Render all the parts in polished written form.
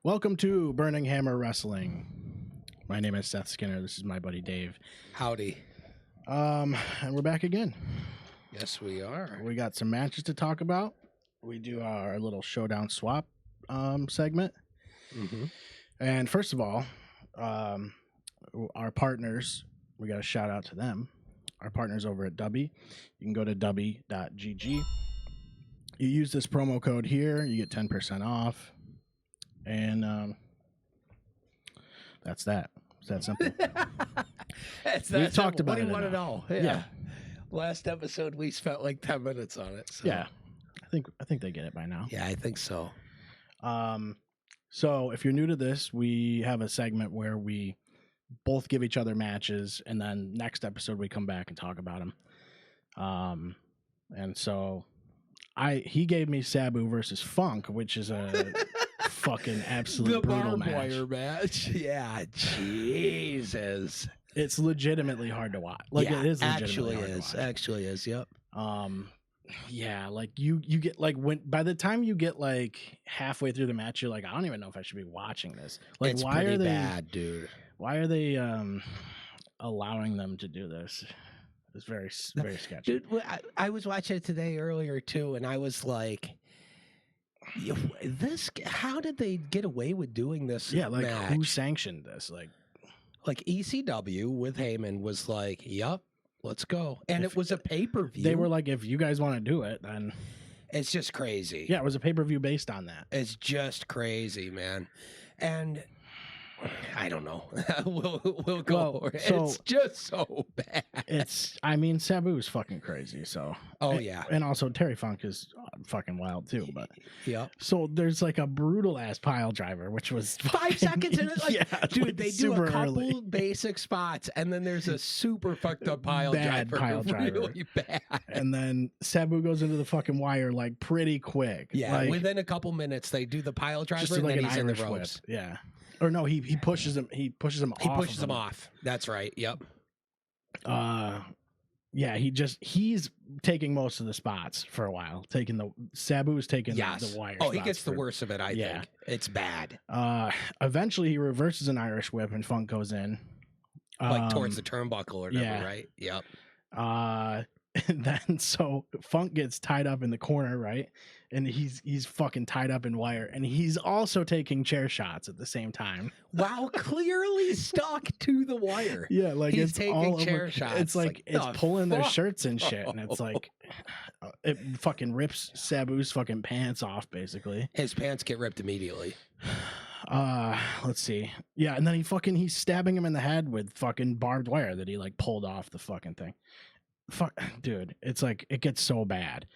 Welcome to Burning Hammer Wrestling. My name is Seth Skinner. This is my buddy Dave. Howdy. And we're back again. Yes, we are. We got some matches to talk about. We do our little Showdown Swap segment. Mm-hmm. And first of all, our partners, we got a shout out to them. Our partners over at Dubby. You can go to dubby.gg. You use this promo code here, you get 10% off. And that's that. It's that simple. We talked about it. What do you want to know? Yeah. Last episode, we spent like 10 minutes on it. So. Yeah. I think they get it by now. Yeah, I think so. So if you're new to this, we have a segment where we both give each other matches, and then next episode we come back and talk about them. And so he gave me Sabu versus Funk, which is a fucking absolute brutal match. The barbed wire match. Yeah, Jesus. It's legitimately hard to watch. Like, yeah, it is legitimately hard to watch. Actually is. Yep. Yeah, like you get like by the time you get like halfway through the match, you're like, I don't even know if I should be watching this. Like, it's why pretty are they bad, dude? Why are they allowing them to do this? It's very sketchy. Dude, I was watching it today earlier too, and I was like, how did they get away with doing this? Yeah, like match? Who sanctioned this? Like ECW with Heyman was like, "Yup, let's go," and it was a pay-per-view. They were like, "If you guys want to do it, then." It's just crazy. Yeah, it was a pay-per-view based on that. It's just crazy, man, and I don't know. we'll go for it. So, it's just so bad. Sabu's fucking crazy. So. Yeah, and also Terry Funk is fucking wild too. But yeah. So there's like a brutal ass pile driver, which was 5 seconds in it. Like, yeah, dude, like they do a couple early. Basic spots, and then there's a super fucked up pile driver. Really bad. And then Sabu goes into the fucking wire like pretty quick. Yeah, like, within a couple minutes they do the pile driver, and like then an he's in the Irish ropes. Whip. Yeah. Or no, he pushes him. He pushes him off. He pushes him off. That's right. Yep. Yeah. He's taking most of the spots for a while. Sabu's taking the wire. Oh, he gets the worst of it. I think it's bad. Eventually he reverses an Irish Whip and Funk goes in, like towards the turnbuckle or whatever. Right. Yep. And then so Funk gets tied up in the corner, right? And he's fucking tied up in wire, and he's also taking chair shots at the same time. Wow, clearly stuck to the wire. Yeah, like he's it's taking all chair over. shots. It's like it's pulling their shirts and shit, and it's like it fucking rips Sabu's fucking pants off, basically. His pants get ripped immediately. Let's see. Yeah, and then he's stabbing him in the head with fucking barbed wire that he like pulled off the fucking thing. Fuck, dude, it's like it gets so bad.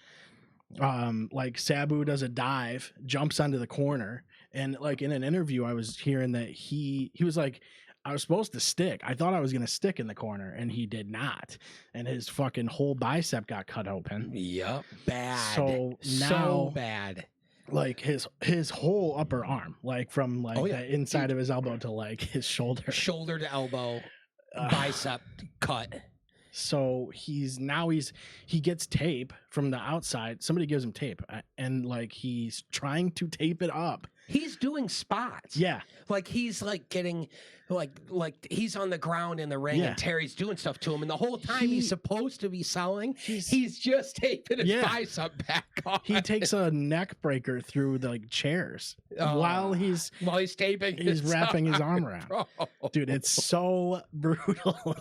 Like Sabu does a dive, jumps onto the corner, and like in an interview I was hearing that he was like, I was supposed to stick. I thought I was gonna stick in the corner, and he did not. And his fucking whole bicep got cut open. Yep. Bad. So bad. Like his whole upper arm, like from like the inside of his elbow to like his shoulder. Shoulder to elbow, bicep cut. So he gets tape from the outside. Somebody gives him tape, and like he's trying to tape it up. He's doing spots. Yeah, like he's like getting like he's on the ground in the ring, and Terry's doing stuff to him, and the whole time he's supposed to be selling, he's just taping his bicep back on. He takes a neck breaker through the like chairs while he's taping. He's wrapping his arm around. Bro. Dude, it's so brutal,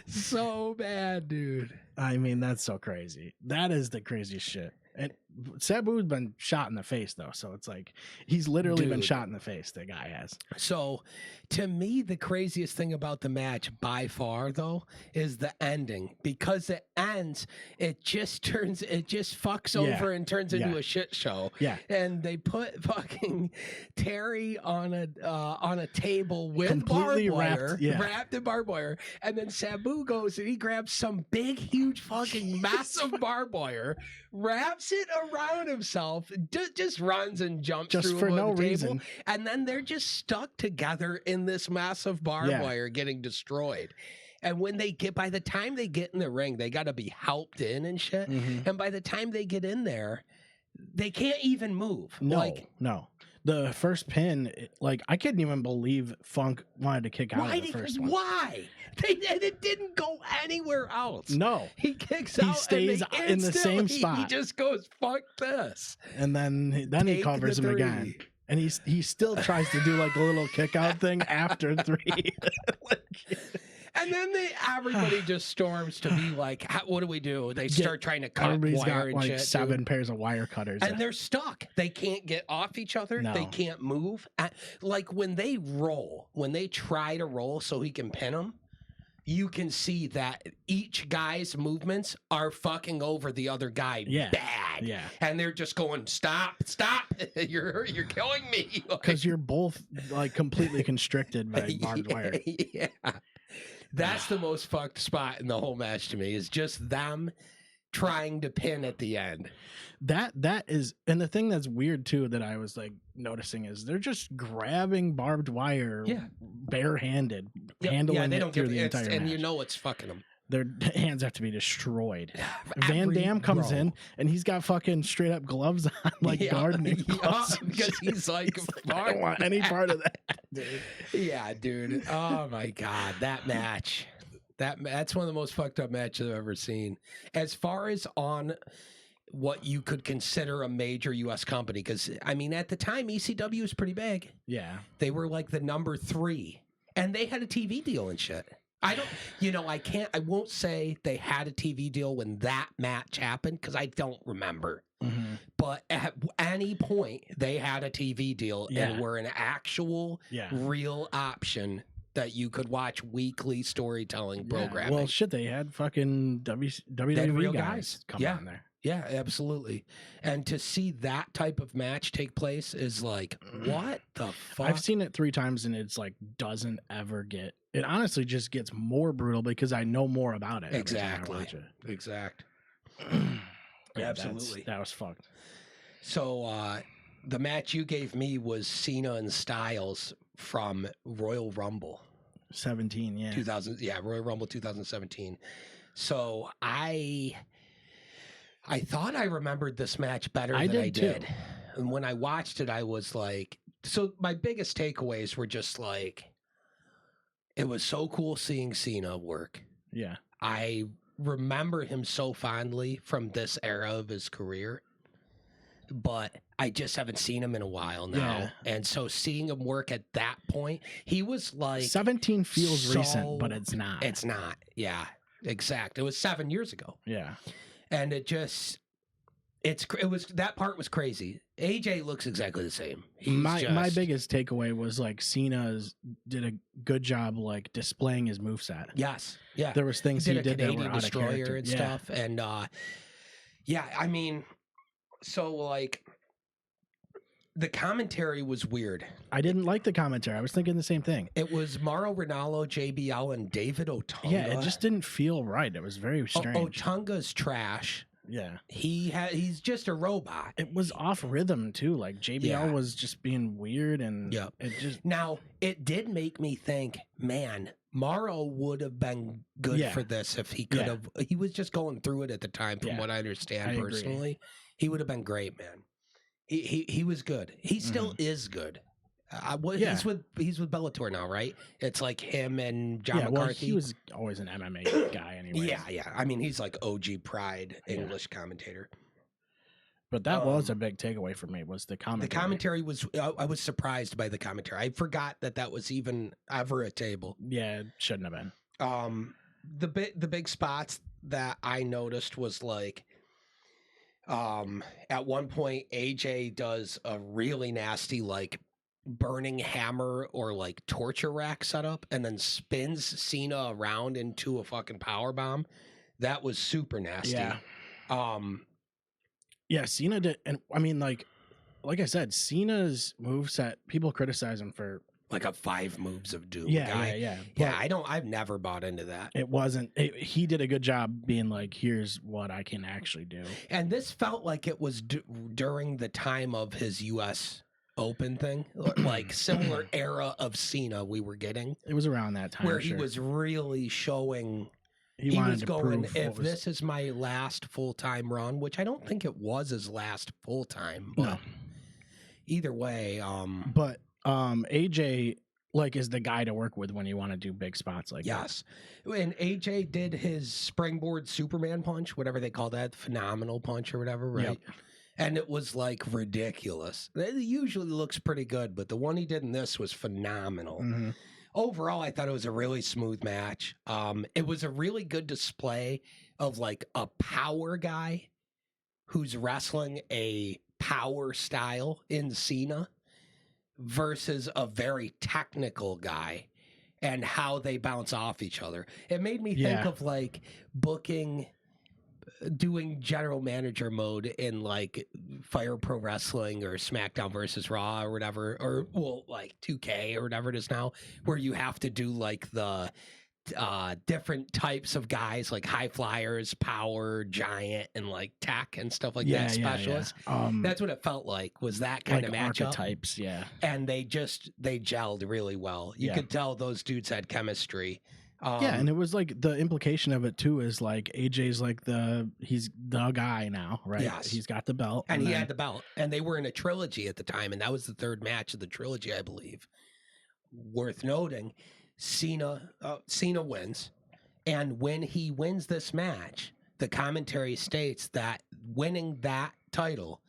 so bad, dude. I mean, that's so crazy. That is the craziest shit. And Sabu's been shot in the face, though, so it's like he's literally been shot in the face. The guy has. So, to me, the craziest thing about the match by far, though, is the ending. Because it ends, it just fucks over and turns into a shit show. Yeah, and they put fucking Terry on a table with completely barbed wire, wrapped in barbed wire, and then Sabu goes and he grabs some big, huge, fucking massive barbed wire, wraps it around himself, just runs and jumps just through for no the reason, table, and then they're just stuck together in this massive barbed wire getting destroyed. And by the time they get in the ring, they got to be helped in and shit. Mm-hmm. And by the time they get in there, they can't even move. No. The first pin, like I couldn't even believe Funk wanted to kick out of the first one. Why? It didn't go anywhere else. No, he kicks he out. stays in the same spot. He just goes, "Fuck this," and then he covers him again, and he still tries to do like a little kick out thing after 3. And then everybody just storms to be like, what do we do? They start trying to cut Everybody's wire got and like shit, 7 pairs of wire cutters. And they're stuck. They can't get off each other. No. They can't move. Like when they roll, when they try to roll so he can pin them, you can see that each guy's movements are fucking over the other guy bad. Yeah. And they're just going, stop. You're killing me. Because you're both like completely constricted by barbed wire. Yeah. That's the most fucked spot in the whole match to me, is just them trying to pin at the end. That is, and the thing that's weird too that I was like noticing is they're just grabbing barbed wire barehanded, handling it through the entire match. And you know it's fucking them. Their hands have to be destroyed. Van Dam comes in and he's got fucking straight up gloves on, like gardening gloves. Because he's like, I don't want any part of that, dude. Yeah, dude. Oh my God, that match. That's one of the most fucked up matches I've ever seen. As far as on what you could consider a major U.S. company, because I mean, at the time, ECW was pretty big. Yeah, they were like the number 3, and they had a TV deal and shit. I won't say they had a TV deal when that match happened because I don't remember. Mm-hmm. But at any point, they had a TV deal and were an actual, real option that you could watch weekly storytelling programming. Well, shit, they had fucking WWE guys come on there. Yeah, absolutely. And to see that type of match take place is like, what the fuck? I've seen it 3 times and it's like doesn't ever get. It honestly just gets more brutal because I know more about it. Exactly. Exact. Absolutely. That was fucked. So the match you gave me was Cena and Styles from Royal Rumble 17, yeah. 2000, Royal Rumble 2017. So I thought I remembered this match better than I did. And when I watched it, I was like, so my biggest takeaways were just like, it was so cool seeing Cena work. Yeah. I remember him so fondly from this era of his career, but I just haven't seen him in a while now. Yeah. And so seeing him work at that point, he was like 17 feels recent, but it's not. It's not. Yeah, exact. It was 7 years ago. Yeah. And that part was crazy. AJ looks exactly the same. My biggest takeaway was like Cena did a good job like displaying his moveset. Yes. Yeah. There was things he did that were out of Destroyer character and stuff. And I mean, so like the commentary was weird. I didn't like the commentary. I was thinking the same thing. It was Mauro Ranallo, JBL, and David Otunga. Yeah, it just didn't feel right. It was very strange. Otunga's trash. Yeah. He's just a robot. It was off rhythm too. Like JBL was just being weird and Now, it did make me think, man, Mauro would have been good for this if he could have. He was just going through it at the time, from what I understand personally. He would have been great, man. He was good. He still is good. He's with Bellator now, right? It's like him and John McCarthy. Well, he was always an MMA guy anyway. Yeah. I mean, he's like OG Pride English commentator. But that was a big takeaway for me, was the commentary. The commentary was, I was surprised by the commentary. I forgot that was even ever a table. Yeah, it shouldn't have been. The big spots that I noticed was like, at one point AJ does a really nasty like burning hammer or like torture rack setup and then spins Cena around into a fucking power bomb. That was super nasty. Yeah, Cena did, and I mean, like I said, Cena's moveset, people criticize him for like a 5 moves of doom guy. Yeah, I've never bought into that. It wasn't. He did a good job being like, here's what I can actually do. And this felt like it was during the time of his U.S. Open thing, like similar era of Cena we were getting. It was around that time where he was really showing. He was going, if this is my last full-time run, which I don't think it was his last full-time, but either way, but AJ like is the guy to work with when you want to do big spots like yes. And AJ did his springboard Superman punch, whatever they call that, phenomenal punch or whatever, right? Yep. And it was like ridiculous. It usually looks pretty good, but the one he did in this was phenomenal. Mm-hmm. Overall, I thought it was a really smooth match. It was a really good display of like a power guy who's wrestling a power style in Cena versus a very technical guy and how they bounce off each other. It made me think of like doing general manager mode in like Fire Pro Wrestling or SmackDown versus Raw or whatever, or well, like 2K or whatever it is now, where you have to do like the different types of guys, like high flyers, power, giant, and like tech and stuff like that. Specialists. That's what it felt like. Was that kind of matchup? Archetypes, yeah. And they gelled really well. You could tell those dudes had chemistry. And it was like the implication of it too is like AJ's like he's the guy now, right? Yes. He's got the belt. And he had the belt. And they were in a trilogy at the time, and that was the third match of the trilogy, I believe. Worth noting, Cena wins. And when he wins this match, the commentary states that winning that title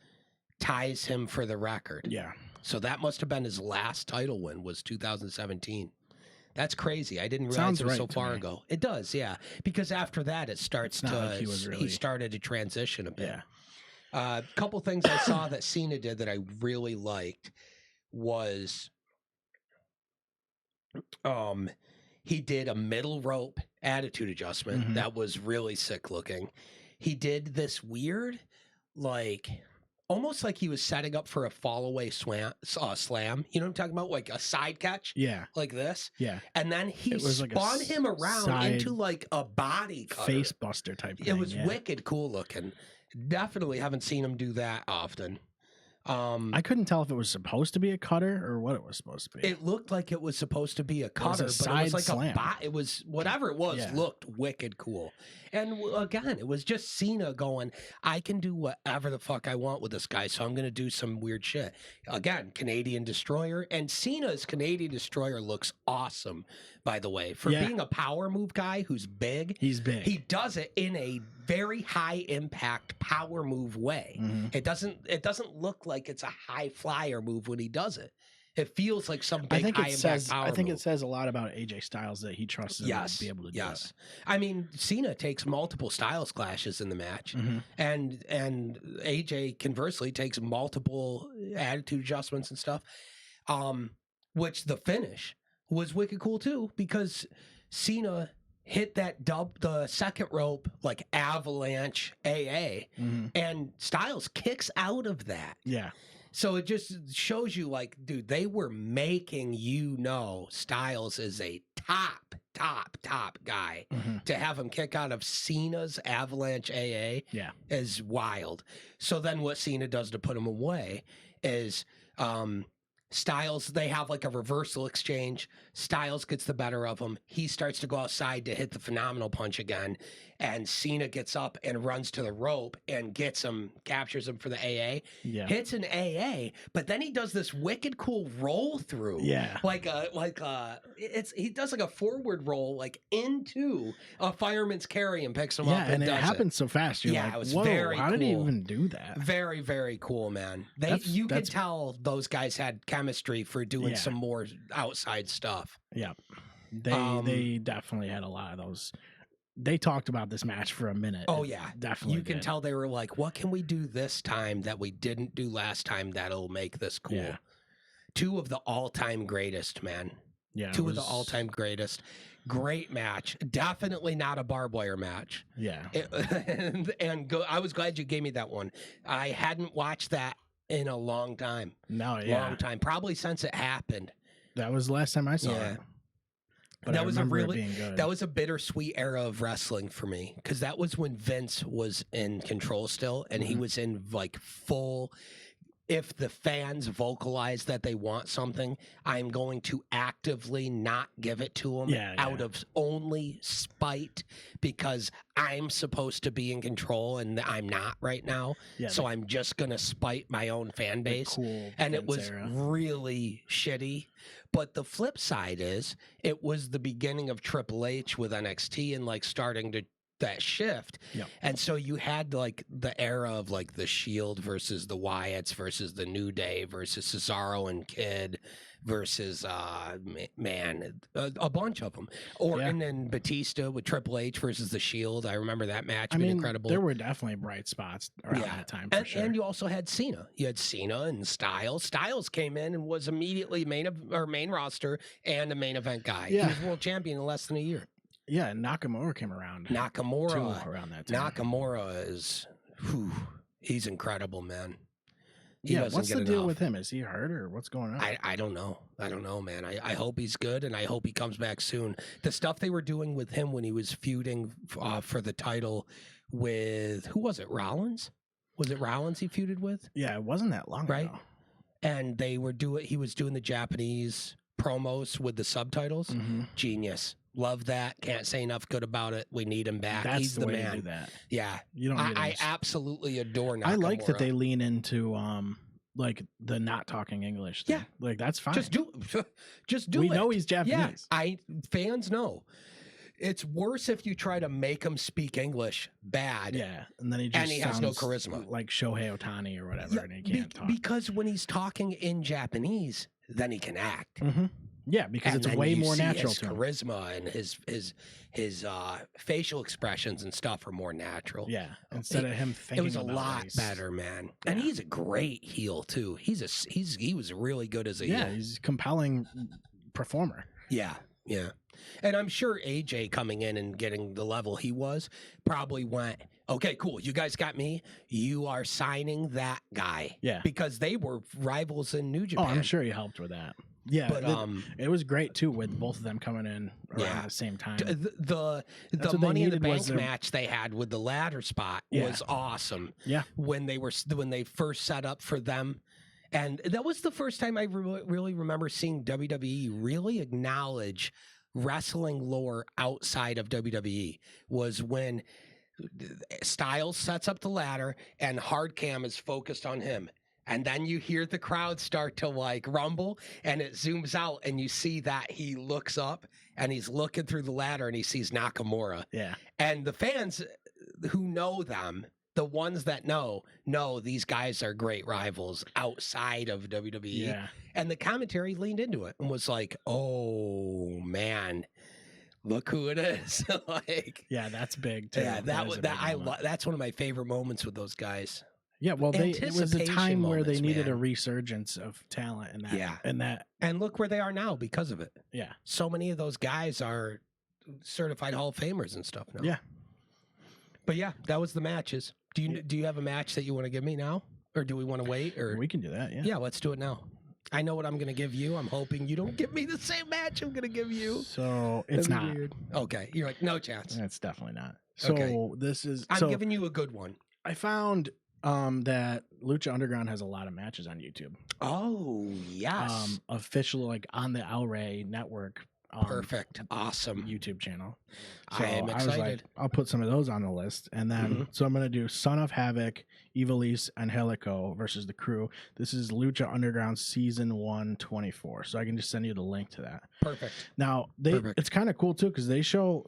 ties him for the record. Yeah. So that must have been his last title win, was 2017. That's crazy. I didn't realize it was so far ago. It does, yeah. Because after that, it starts to like he started to transition a bit. Yeah. A couple things I saw that Cena did that I really liked was he did a middle rope attitude adjustment. Mm-hmm. That was really sick looking. He did this weird, like, almost like he was setting up for a fall away slam. You know what I'm talking about? Like a side catch? Yeah. Like this? Yeah. And then he spun him around into like a body cutter. Face buster type thing. It was wicked cool looking. Definitely haven't seen him do that often. I couldn't tell if it was supposed to be a cutter or what it was supposed to be. It looked like it was supposed to be a cutter, but it was like slam. it was whatever it was, looked wicked cool. And again, it was just Cena going, I can do whatever the fuck I want with this guy, so I'm going to do some weird shit. Again, Canadian Destroyer, and Cena's Canadian Destroyer looks awesome, by the way. For being a power move guy who's big, he's big. He does it in a very high impact power move way. Mm-hmm. It doesn't look like it's a high flyer move when he does it. It feels like some big high impact power I think move. It says a lot about AJ Styles that he trusts him to be able to do it. I mean, Cena takes multiple Styles clashes in the match, mm-hmm. and AJ conversely takes multiple attitude adjustments and stuff. Which the finish was wicked cool too, because Cena hit the second rope like avalanche AA, mm-hmm. and Styles kicks out of that. Yeah. So it just shows you, like, dude, they were making Styles is a top guy. Mm-hmm. To have him kick out of Cena's avalanche AA is wild. So then what Cena does to put him away is Styles, they have like a reversal exchange. Styles gets the better of him. He starts to go outside to hit the phenomenal punch again. And Cena gets up and runs to the rope and gets him, captures him for the AA. Yeah. Hits an AA, but then he does this wicked cool roll through. Yeah. He does like a forward roll, like into a fireman's carry and picks him up. And it happened so fast. You're like, it was whoa, very how cool. did he even do that? Very, very cool, man. You could tell those guys had chemistry for doing some more outside stuff. Yeah. They definitely had a lot of those. They talked about this match for a minute. Oh, yeah. Definitely. You can tell they were like, what can we do this time that we didn't do last time that'll make this cool? Yeah. Two of the all-time greatest, man. Yeah. Two of the all-time greatest. Great match. Definitely not a barbed wire match. Yeah. I was glad you gave me that one. I hadn't watched that in a long time. No, yeah. Long time. Probably since it happened. That was the last time I saw it. But that was a bittersweet era of wrestling for me, because that was when Vince was in control still, and he was in like full if the fans vocalize that they want something, I'm going to actively not give it to them out of only spite because I'm supposed to be in control and I'm not right now. Yeah, so I'm just going to spite my own fan base. Cool and it was really shitty. But the flip side is it was the beginning of Triple H with NXT and like starting to that shift. Yep. And so you had like the era of like the Shield versus the Wyatts versus the New Day versus Cesaro and Kid versus a bunch of them. And then Batista with Triple H versus the Shield. I remember that match being incredible. There were definitely bright spots around that time for sure. And you also had Cena. You had Cena and Styles. Styles came in and was immediately main roster and a main event guy. Yeah. He was world champion in less than a year. Yeah, and Nakamura came around. Nakamura around that time. Nakamura is, he's incredible, man. What's the deal with him? Is he hurt or what's going on? I don't know. I don't know, man. I hope he's good, and I hope he comes back soon. The stuff they were doing with him when he was feuding for the title with, who was it, Rollins? Was it Rollins he feuded with? Yeah, it wasn't that long ago. And he was doing the Japanese promos with the subtitles. Mm-hmm. Genius. Love that. Can't say enough good about it. We need him back. He's the way man. To do that. Yeah. You don't need I absolutely adore Nakamura. I like that they lean into like the not talking English thing. Yeah. Like that's fine. Just do it. We know he's Japanese. Yeah. Fans know. It's worse if you try to make him speak English bad. Yeah. And then he has no charisma. Like Shohei Ohtani or whatever, and he can't talk. Because when he's talking in Japanese, then he can act. Mm-hmm. Yeah, because it's way more natural his to him. Charisma and his facial expressions and stuff are more natural. Yeah, instead of him thinking, it was a lot better, man. And he's a great heel too. He was really good as a heel. Yeah, he's a compelling performer. Yeah. And I'm sure AJ coming in and getting the level he was probably went, okay, cool. You guys got me. You are signing that guy. Yeah, because they were rivals in New Japan. Oh, I'm sure he helped with that. Yeah, but it was great too with both of them coming in around the same time. The Money in the Bank match they had with the ladder spot was awesome. Yeah, when they first set up for them, and that was the first time I really remember seeing WWE really acknowledge wrestling lore outside of WWE. Was when Styles sets up the ladder and hard cam is focused on him. And then you hear the crowd start to like rumble and it zooms out and you see that he looks up and he's looking through the ladder and he sees Nakamura. Yeah. And the fans who know them, the ones that know these guys are great rivals outside of WWE. Yeah. And the commentary leaned into it and was like, oh man, look who it is. Like, yeah, that's big too. Yeah, that's one of my favorite moments with those guys. Yeah, well, it was a time where they needed a resurgence of talent, and look where they are now because of it. Yeah, so many of those guys are certified Hall of Famers and stuff now. Yeah, but yeah, that was the matches. Do you have a match that you want to give me now, or do we want to wait? Or we can do that. Yeah, let's do it now. I know what I'm going to give you. I'm hoping you don't give me the same match I'm going to give you. So it's not weird. Okay, you're like no chance. It's definitely not. So this is. I'm giving you a good one. I found. That Lucha Underground has a lot of matches on YouTube. Oh, yes. Official, like on the WWE Network. Perfect. Awesome. YouTube channel. So I am excited. I was like, I'll put some of those on the list. And then, so I'm going to do Son of Havoc, Ivelisse, and Helico versus The Crew. This is Lucha Underground Season 1 24. So I can just send you the link to that. Perfect. Now, it's kind of cool too, because they show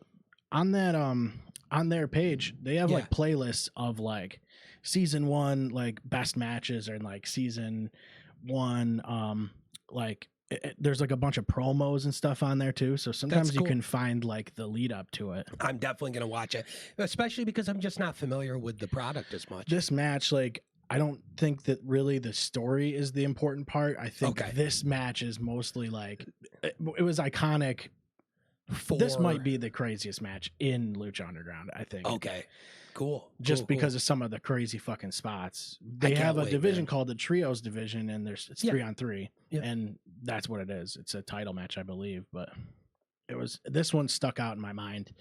on that, on their page, they have like playlists of like, Season 1 like best matches, or like Season 1 like there's like a bunch of promos and stuff on there too, so sometimes you can find like the lead up to it. I'm definitely gonna watch it, especially because I'm just not familiar with the product as much. This match, like, I don't think that really the story is the important part. I think this match is mostly like it was iconic. This might be the craziest match in Lucha Underground, I think. Okay. Cool. Just because of some of the crazy fucking spots. They have a division called the Trios division, and it's 3-on-3, and that's what it is. It's a title match, I believe, but this one stuck out in my mind.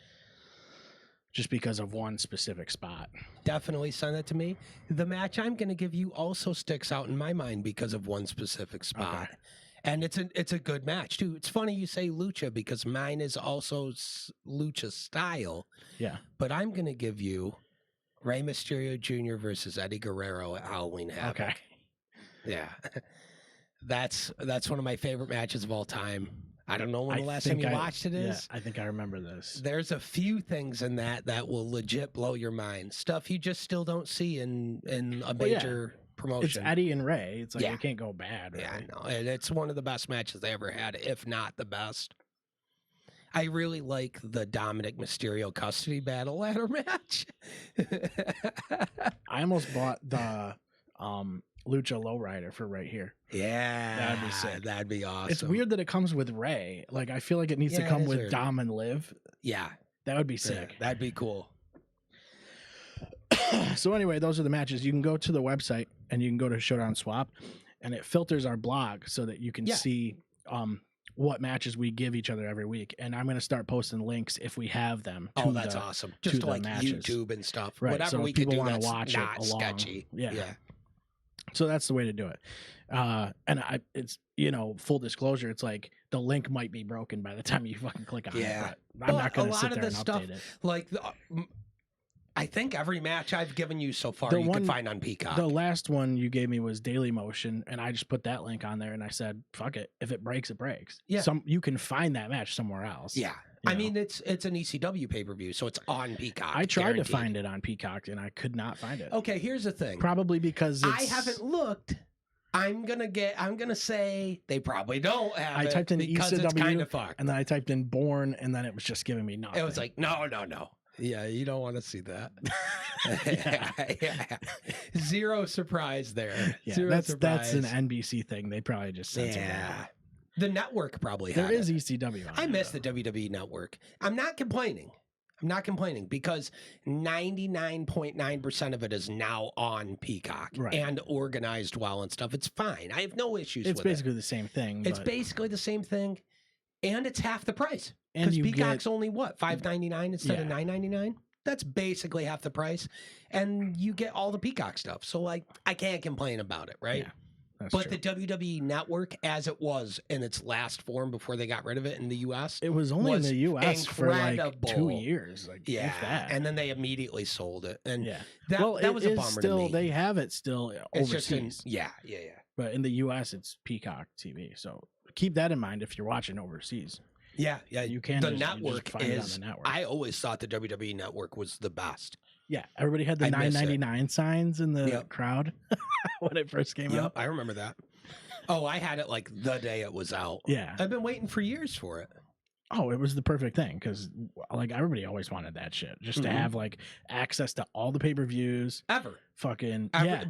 just because of one specific spot. Definitely send that to me. The match I'm going to give you also sticks out in my mind because of one specific spot. Okay. And it's a good match too. It's funny you say lucha because mine is also lucha style. Yeah. But I'm going to give you Rey Mysterio Jr. versus Eddie Guerrero at Halloween Havoc. Okay. Yeah. That's one of my favorite matches of all time. I don't know when the last time you watched it is. Yeah, I think I remember this. There's a few things in that will legit blow your mind. Stuff you just still don't see in a major promotion. It's Eddie and Ray. It's like, it can't go bad. Right? Yeah, I know. And it's one of the best matches they ever had, if not the best. I really like the Dominic Mysterio custody battle ladder match. I almost bought the Lucha Lowrider for right here. Yeah. That'd be sick. That'd be awesome. It's weird that it comes with Ray. Like, I feel like it needs to come with Dom and Liv. Yeah. That would be sick. That'd be cool. So anyway, those are the matches. You can go to the website and you can go to Showdown Swap, and it filters our blog so that you can see what matches we give each other every week. And I'm going to start posting links if we have them. That's awesome. Just to like matches. YouTube and stuff. Right. Whatever so we people can do want to that's watch not it along. sketchy. Yeah. So that's the way to do it. And it's, full disclosure, it's like the link might be broken by the time you fucking click on it. But I'm not going to sit there and update it. Like, I think every match I've given you so far you can find on Peacock. The last one you gave me was Daily Motion, and I just put that link on there, and I said, fuck it. If it breaks, it breaks. Yeah. You can find that match somewhere else. Yeah. I mean, it's an ECW pay-per-view, so it's on Peacock. I tried to find it on Peacock, and I could not find it. Okay, here's the thing. Probably because I haven't looked. I'm gonna say they probably don't have I typed in because ECW, it's kind of fucked. And then I typed in Born, and then it was just giving me nothing. It was like, no. Yeah, you don't want to see that. Yeah. Zero surprise there. Yeah, Zero that's an NBC thing. They probably just censored that. The network probably there had is it. ECW on I miss though. the WWE Network. I'm not complaining because 99.9% of it is now on Peacock and organized well and stuff. It's fine. I have no issues with it. It's basically the same thing. It's basically the same thing, and it's half the price. Because Peacock's only what, $5.99 instead of $9.99? That's basically half the price, and you get all the Peacock stuff. So, like, I can't complain about it, right? Yeah, but the WWE Network, as it was in its last form before they got rid of it in the U.S., it was only in the U.S. for like 2 years. Like, yeah, if that. and then they immediately sold it, and that was a bummer still, to me. They have it still overseas. Yeah. But in the U.S., it's Peacock TV. So keep that in mind if you're watching overseas. Yeah, you can. The network find it on the network. I always thought the WWE Network was the best. Yeah, everybody had the $9.99 signs in the crowd when it first came out. I remember that. Oh, I had it like the day it was out. Yeah, I've been waiting for years for it. Oh, it was the perfect thing because like everybody always wanted that shit, just to have like access to all the pay-per-views ever.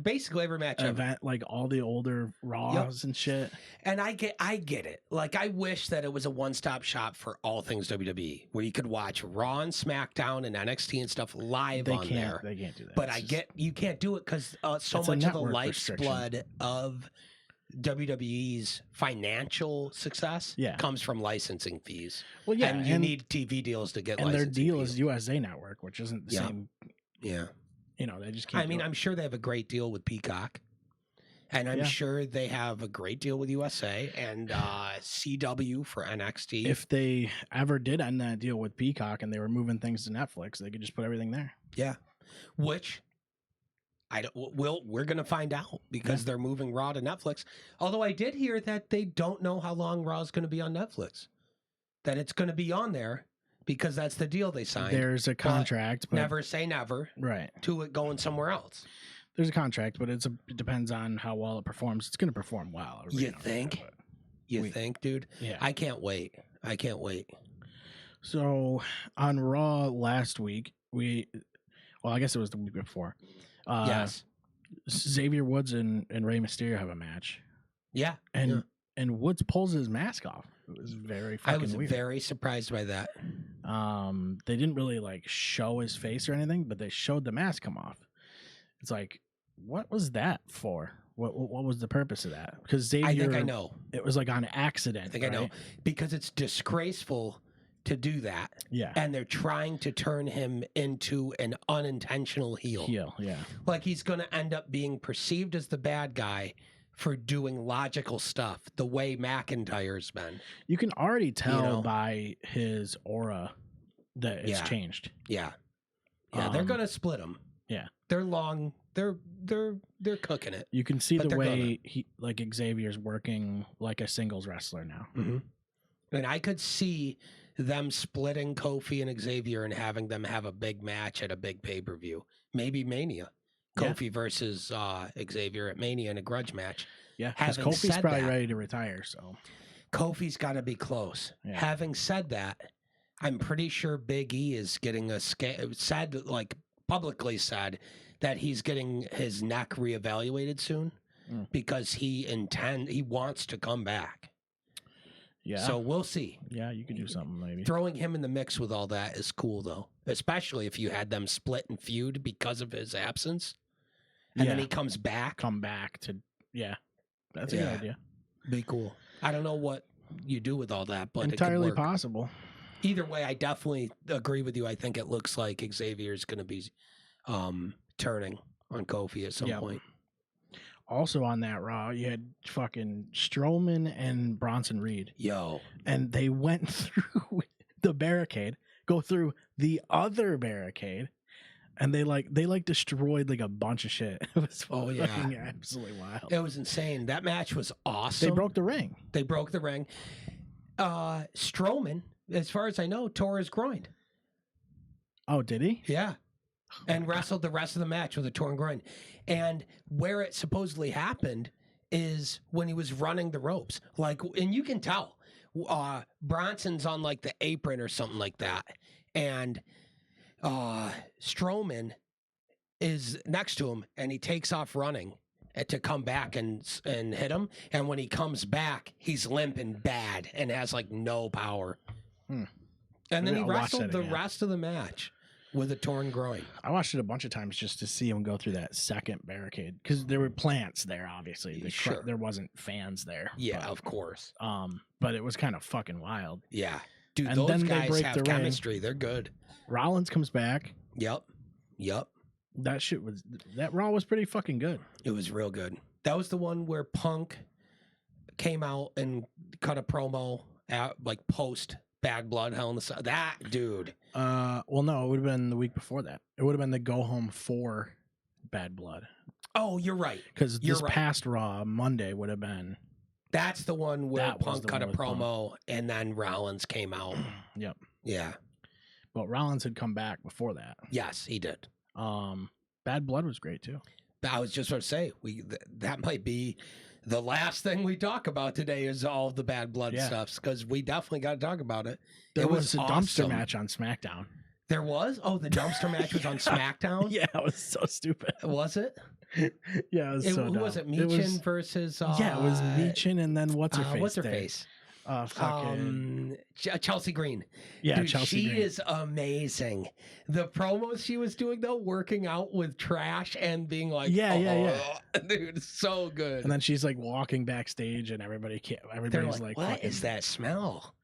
Basically every match event, like all the older Raws and shit. And I get it. Like, I wish that it was a one-stop shop for all things WWE, where you could watch Raw and SmackDown and NXT and stuff live on there. They can't do that. But you can't do it because so much of the lifeblood of WWE's financial success comes from licensing fees. Well, yeah, and you need TV deals to get. And their deal is USA Network, which isn't the same. Yeah, they just can't. I mean, I'm sure they have a great deal with Peacock, and I'm sure they have a great deal with USA and CW for NXT. If they ever did end that deal with Peacock and they were moving things to Netflix, they could just put everything there. Yeah, which. We're going to find out because they're moving Raw to Netflix. Although I did hear that they don't know how long Raw is going to be on Netflix. That it's going to be on there because that's the deal they signed. There's a contract. But never say never. Right. To it going somewhere else. There's a contract, but it depends on how well it performs. It's going to perform well. You think? You think, dude? Yeah. I can't wait. So on Raw last week, I guess it was the week before. Yes. Xavier Woods and Rey Mysterio have a match. Yeah. And Woods pulls his mask off. It was very fucking weird. I was very surprised by that. They didn't really like show his face or anything, but they showed the mask come off. It's like, what was that for? What was the purpose of that? Because Xavier, I think I know. It was like on accident. I think I know. Because it's disgraceful to do that. Yeah. And they're trying to turn him into an unintentional heel. Yeah. Like he's going to end up being perceived as the bad guy for doing logical stuff the way McIntyre's been. You can already tell by his aura that it's changed. Yeah. Yeah, they're going to split him. Yeah. They're long. They're cooking it. You can see the way he like Xavier's working like a singles wrestler now. Mm-hmm. And I could see them splitting Kofi and Xavier and having them have a big match at a big pay-per-view. Maybe Mania. Kofi versus Xavier at Mania in a grudge match. Yeah, because Kofi's probably ready to retire. So Kofi's got to be close. Yeah. Having said that, I'm pretty sure Big E is getting publicly said that he's getting his neck reevaluated soon because he wants to come back. Yeah. So we'll see. Yeah, you could do something maybe. Throwing him in the mix with all that is cool though, especially if you had them split and feud because of his absence. And then he comes back. That's a good idea. Be cool. I don't know what you do with all that, but entirely it could work. Possible. Either way, I definitely agree with you. I think it looks like Xavier's going to be turning on Kofi at some point. Also on that Raw, you had fucking Strowman and Bronson Reid. And they went through the barricade, go through the other barricade, and they destroyed like a bunch of shit. It was absolutely wild. It was insane. That match was awesome. They broke the ring. Strowman, as far as I know, tore his groin. Oh, did he? Yeah. And wrestled the rest of the match with a torn groin. And where it supposedly happened is when he was running the ropes. And you can tell. Bronson's on like the apron or something like that. And Strowman is next to him and he takes off running to come back and hit him. And when he comes back, he's limping bad and has like no power. And then he wrestled the rest of the match with a torn groin. I watched it a bunch of times just to see him go through that second barricade because there were plants there. Obviously, there wasn't fans there. Yeah, of course. But it was kind of fucking wild. Yeah, dude. And those guys have chemistry. They're good. Rollins comes back. Yep. That Raw was pretty fucking good. It was real good. That was the one where Punk came out and cut a promo out like post Bad Blood, Hell in the Cell. That dude. Well, no, it would have been the week before that. It would have been the go home for Bad Blood. Oh, you're right. Because this past Raw Monday would have been. That's the one where Punk cut a promo and then Rollins came out. Yep. Yeah. But Rollins had come back before that. Yes, he did. Bad Blood was great too. I was just going to say that might be the last thing we talk about today is all the Bad Blood stuffs because we definitely got to talk about it. There was a dumpster match on SmackDown. There was? Oh, the dumpster match was on SmackDown? Yeah, it was so stupid. Was it? Yeah, it was so dumb. Was it Meechin versus... yeah, it was Meechin and then what's-her-face What's-her-face? Chelsea Green. Yeah, dude, Chelsea Green. She is amazing. The promos she was doing though, working out with trash and being like, dude, so good. And then she's like walking backstage, and everybody's like, "What is that smell?"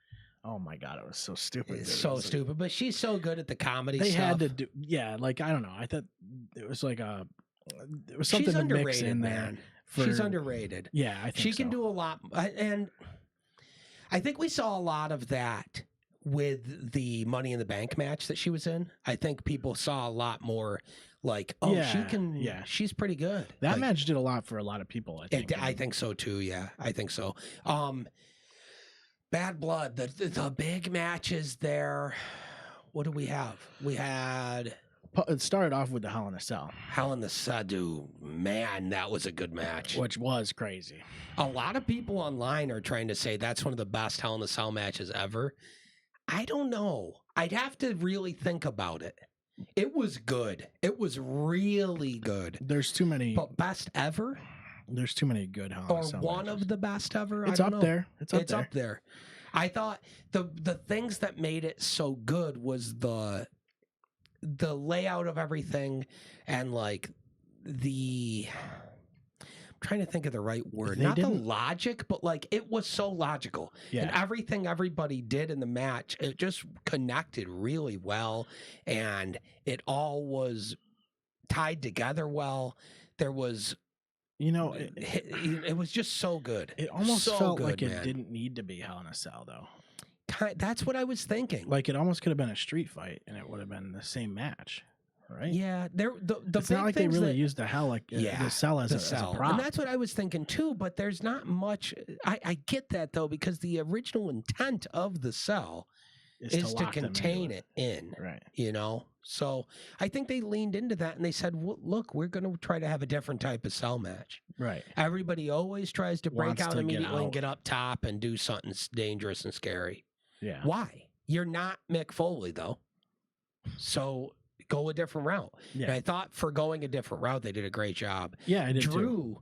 Oh my god, it was so stupid. It's so stupid, but she's so good at the comedy. They stuff. had to do, like I don't know. I thought it was like it was something to mix in there. Man. She's underrated. Yeah, I think she can do a lot, and I think we saw a lot of that with the Money in the Bank match that she was in. I think people saw a lot more like, she can. Yeah, she's pretty good. That match did a lot for a lot of people. I think. I think so too. Yeah, I think so. Bad Blood. The big matches there. What do we have? We had. It started off with the Hell in a Cell. Hell in the Cell, dude. Man, that was a good match. Which was crazy. A lot of people online are trying to say that's one of the best Hell in the Cell matches ever. I don't know. I'd have to really think about it. It was good. It was really good. There's too many. But best ever? There's too many good Hell in a Cell matches. Or one of the best ever? It's up there. It's up there. I thought the things that made it so good was the layout of everything and like the trying to think of the right word. They Not the didn't- logic, but like it was so logical. Yeah. And everything everybody did in the match, it just connected really well. And it all was tied together well. There was, it was just so good. It almost so felt good, like it man. didn't need to be Hell in a Cell, though. That's what I was thinking. Like, it almost could have been a street fight, and it would have been the same match, right? Yeah, the It's big not like they things really that, used the cell as a prop. and that's what I was thinking too. But there's not much. I get that though, because the original intent of the cell is to lock them into contain it in. Right. So I think they leaned into that and they said, well, "Look, we're going to try to have a different type of cell match." Right. Everybody always tries to break Wants out to get immediately and out. get up top and do something dangerous and scary. Yeah. Why? You're not Mick Foley though, so go a different route. Yeah. And I thought for going a different route, they did a great job. Yeah, I did too.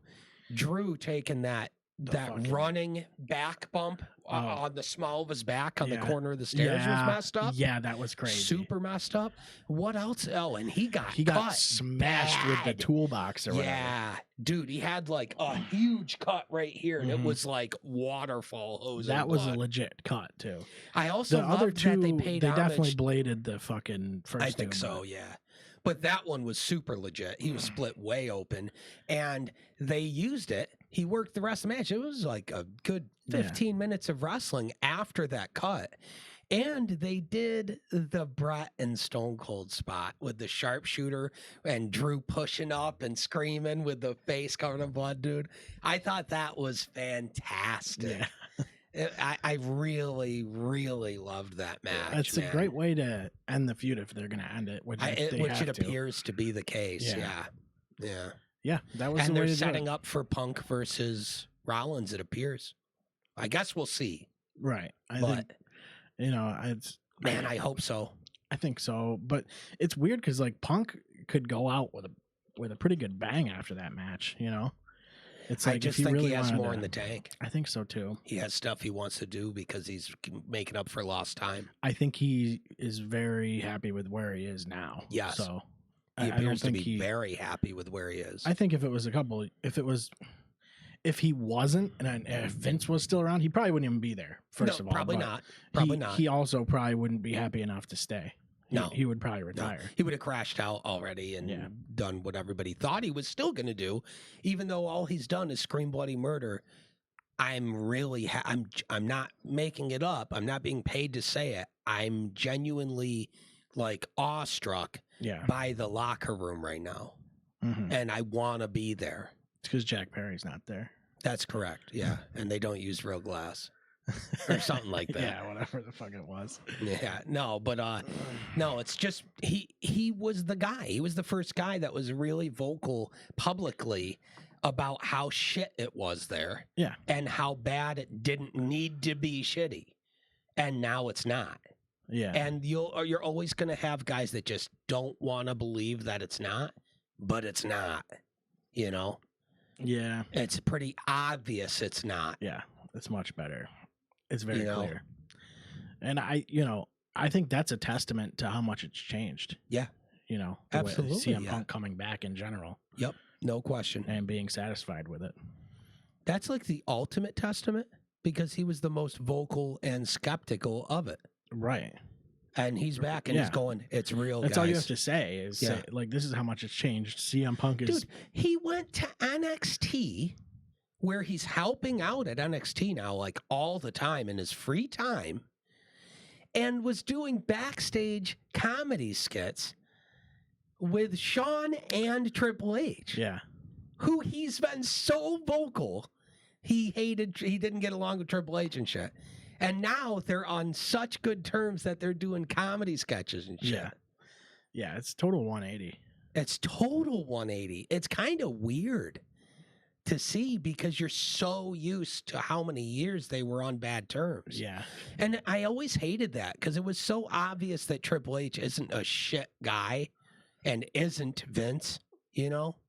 Drew taking that fucking- running back bump on the small of his back on the Yeah. corner of the stairs was messed up. Yeah, that was crazy. Super messed up. What else? Oh, and he got got smashed with the bad. toolbox or whatever. Yeah, dude, he had like a huge cut right here, and it Mhm. was like waterfall hose. That of was a blood. legit cut too. I also The other loved two, that they paid they homage. definitely bladed the fucking first. I think two, so, but- yeah. But that one was super legit. He was split way open, and they used it. He worked the rest of the match. It was like a good 15 minutes of wrestling after that cut. And they did the Brett and Stone Cold spot with the sharpshooter and Drew pushing up and screaming with the face covered in blood, dude. I thought that was fantastic. Yeah. I really, really loved that match. It's a great way to end the feud if they're going to end it, which it appears to be the case. Yeah. Yeah. Yeah, that was And the they're way to do setting it. up for Punk versus Rollins, it appears. I guess we'll see. Right. I But think, it's man, I hope so. I think so, but it's weird because like Punk could go out with a pretty good bang after that match. It's like I just if think really he has wanted more to- in the tank. I think so too. He has stuff he wants to do because he's making up for lost time. I think he is very happy with where he is now. Yes. So He I don't appears to think be very happy with where he is. I think if he wasn't, and if Vince was still around, he probably wouldn't even be there. First of all, probably but not. Probably he, not. He also probably wouldn't be happy enough to stay. No. He would probably No, retire. he would have crashed out already and done what everybody thought he was still going to do, even though all he's done is scream bloody murder. I'm really, I'm not making it up. I'm not being paid to say it. I'm genuinely like awestruck by the locker room right now, and I want to be there. It's because Jack Perry's not there. That's correct. Yeah, and they don't use real glass or something like that. Yeah, whatever the fuck it was. Yeah, no, but no, it's just he was the guy. He was the first guy that was really vocal publicly about how shit it was there. Yeah. And how bad it didn't need to be shitty. And now it's not. Yeah. And you're always going to have guys that just don't want to believe that it's not, but it's not. Yeah. It's pretty obvious it's not. Yeah. It's much better. It's very clear. And I think that's a testament to how much it's changed. Yeah. Absolutely. CM Punk coming back in general. Yep. No question. And being satisfied with it. That's like the ultimate testament because he was the most vocal and skeptical of it. Right. And he's back and he's going, it's real, That's guys. all you have to say is, say, like, this is how much it's changed. CM Punk is... Dude, he went to NXT where he's helping out at NXT now, like, all the time in his free time, and was doing backstage comedy skits with Shawn and Triple H. Yeah. Who he's been so vocal he didn't get along with Triple H and shit. And now they're on such good terms that they're doing comedy sketches and shit. Yeah. Yeah, it's total 180. It's total 180. It's kind of weird to see because you're so used to how many years they were on bad terms. Yeah. And I always hated that because it was so obvious that Triple H isn't a shit guy and isn't Vince,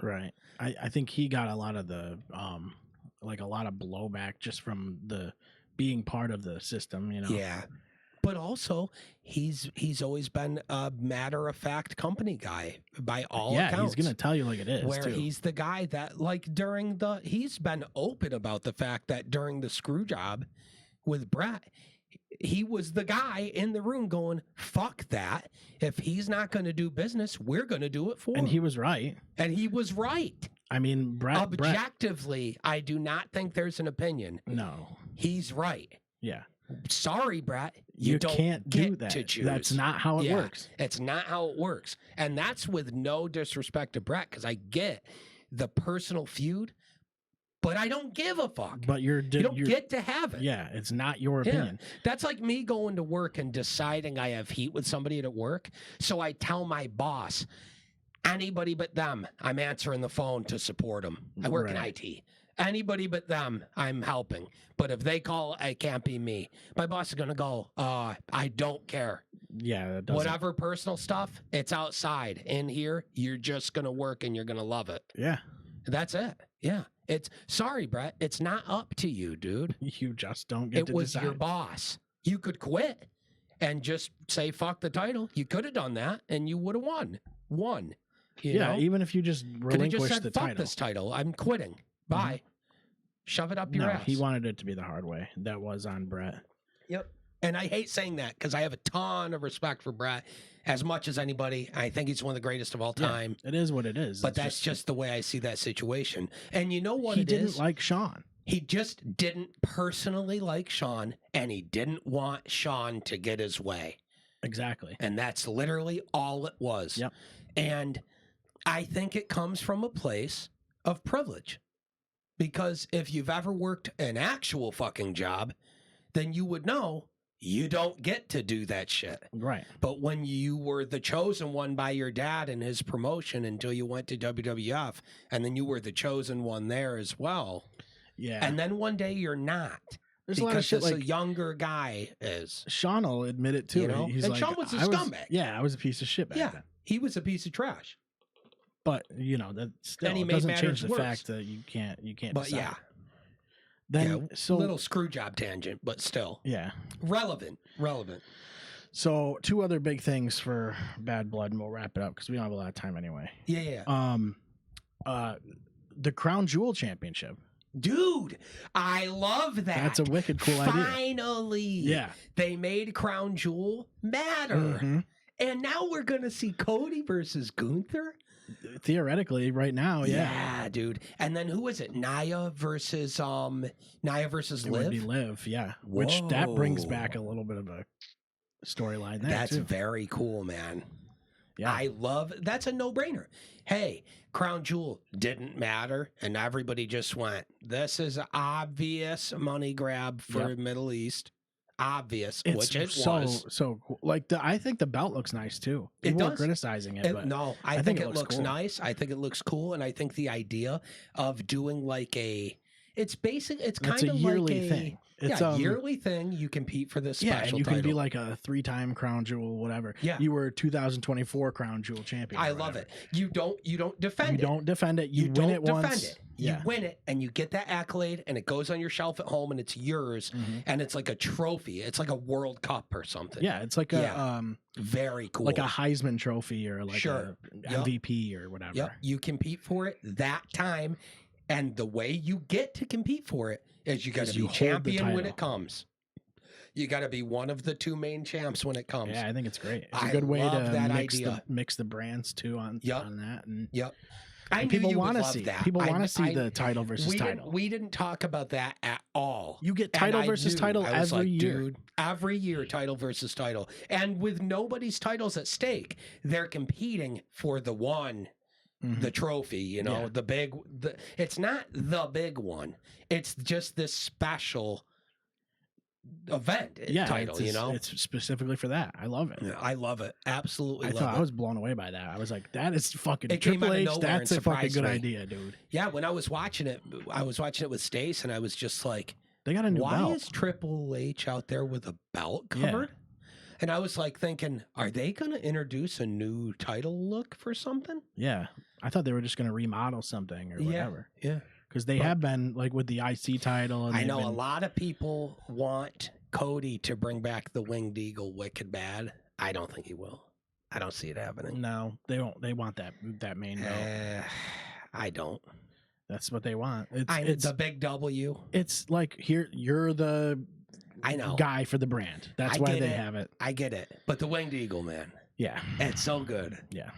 Right. I think he got a lot of the a lot of blowback just from the being part of the system, Yeah. but also he's always been a matter-of-fact company guy by all accounts. Yeah, he's going to tell you like it is, where too. he's the guy that, like, he's been open about the fact that during the screw job with Brett, he was the guy in the room going, fuck that. If he's not going to do business, we're going to do it for him. And he was right. And he was right. I mean, Brett... Objectively, I do not think there's an opinion. No. He's right. Yeah. Sorry, Brett. You don't can't get do that. to choose. That's not how it works. It's not how it works. And that's with no disrespect to Brett, because I get the personal feud, but I don't give a fuck. But you don't get to have it. Yeah, it's not your opinion. That's like me going to work and deciding I have heat with somebody at work. So I tell my boss, anybody but them, I'm answering the phone to support them. I work in IT. Anybody but them, I'm helping. But if they call, it can't be me. My boss is going to go, I don't care. Yeah, that doesn't. Whatever personal stuff, it's outside. In here, you're just going to work and you're going to love it. Yeah. That's it. Yeah. Sorry, Brett. It's not up to you, dude. You just don't get to decide. It was your boss. You could quit and just say, fuck the title. You could have done that and you would have won. You know? Even if you just relinquish said, the fuck title. this title. I'm quitting. Bye. Shove it up your ass. He wanted it to be the hard way. That was on Brett. Yep. And I hate saying that because I have a ton of respect for Brett as much as anybody. I think he's one of the greatest of all time. Yeah, it is what it is. But that's just the way I see that situation. And you know what he didn't like Shawn. He just didn't personally like Shawn, and he didn't want Shawn to get his way. Exactly. And that's literally all it was. Yep. And I think it comes from a place of privilege. Because if you've ever worked an actual fucking job, then you would know you don't get to do that shit. Right. But when you were the chosen one by your dad in his promotion until you went to WWF, and then you were the chosen one there as well. Yeah. And then one day you're not. There's a lot of shit like a younger guy is. Shawn will admit it too. You know? He's and like, Shawn was a scumbag. I was a piece of shit back then. He was a piece of trash. But that still and he doesn't made change the worse. fact that you can't. But decide. yeah. Then little screw job tangent, but still. Yeah. Relevant. So 2 other big things for Bad Blood, and we'll wrap it up because we don't have a lot of time anyway. Yeah. The Crown Jewel Championship. Dude, I love that. That's a wicked cool idea. Finally. Yeah. They made Crown Jewel matter. Mm-hmm. And now we're going to see Cody versus Gunther? Theoretically, right now, yeah. Yeah, dude. And then who is it? Nia versus Liv? It would be Liv, yeah. Whoa. Which that brings back a little bit of a storyline there. That's very cool, man. Yeah. That's a no-brainer. Hey, Crown Jewel didn't matter, and everybody just went, this is an obvious money grab for Middle East. Obvious, which it was. So cool. Like, I think the belt looks nice, too. People are criticizing it, but no, I think it looks cool. Nice. I think it looks cool, and I think the idea of doing like it's kind of a yearly like thing. It's a yearly thing. You compete for this special and you title. Can be like a 3-time Crown Jewel, whatever. Yeah. You were 2024 Crown Jewel champion. I love it. You don't defend it. You don't defend it. You win it once. You win it, and you get that accolade, and it goes on your shelf at home, and it's yours, and it's like a trophy. It's like a World Cup or something. Yeah, it's like a very cool, like a Heisman Trophy or like a MVP or whatever. Yep. You compete for it that time, and the way you get to compete for it is you got to be champion when it comes. You got to be one of the 2 main champs when it comes. Yeah, I think it's great. It's a good way to mix the brands too on that. And And people want to see that. People want to see the title versus title. We didn't talk about that at all. You get title versus title every year. Dude, every year, title versus title. And with nobody's titles at stake, they're competing for the one, the trophy, the big. It's not the big one. It's just this special event title, it's specifically for that. I love it. Yeah, I love it. Absolutely love it. I was blown away by that. I was like, that is fucking Triple H. That's a fucking good idea, dude. Yeah, when I was watching it with Stace, and I was just like, they got a new belt. Why is Triple H out there with a belt covered? And I was like thinking, are they going to introduce a new title look for something? Yeah. I thought they were just going to remodel something or whatever. Yeah. Because they have been like with the IC title. And I know a lot of people want Cody to bring back the Winged Eagle wicked bad. I don't think he will. I don't see it happening. No, they don't. They want that main belt. I don't. That's what they want. It's the big W. It's like, here, you're the guy for the brand. That's why they have it. I get it. But the Winged Eagle, man. Yeah. It's so good. Yeah.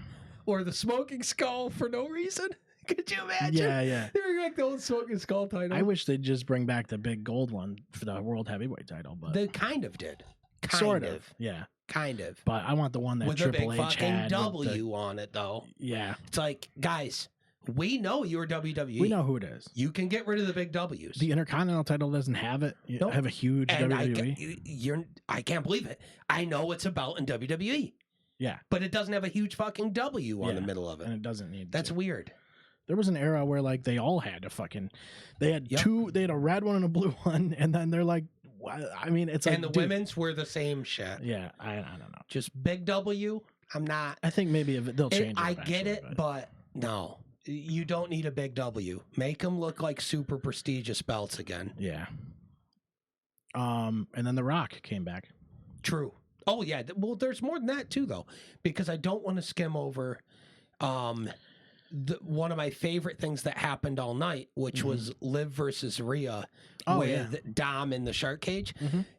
Or the Smoking Skull for no reason. Could you imagine? Yeah. They bring back the old Smoking Skull title. I wish they'd just bring back the big gold one for the World Heavyweight title, but they kind of did. Sort of. Yeah. Kind of. But I want the one that with Triple a big H fucking had W on it, though. Yeah. It's like, guys, we know you're WWE. We know who it is. You can get rid of the big W's. The Intercontinental title doesn't have it. You have a huge and WWE. I can't believe it. I know what's about in WWE. Yeah. But it doesn't have a huge fucking W on the middle of it. And it doesn't need That's weird. There was an era where like they all had to fucking, they had a red one and a blue one, and then they're like, I mean, it's like, and the women's were the same shit. Yeah, I don't know. Just big W. I'm not. I think maybe they'll change it. I get it, but no, you don't need a big W. Make them look like super prestigious belts again. Yeah. And then The Rock came back. True. Oh yeah. Well, there's more than that too, though, because I don't want to skim over. One of my favorite things that happened all night, which was Liv versus Rhea with Dom in the shark cage.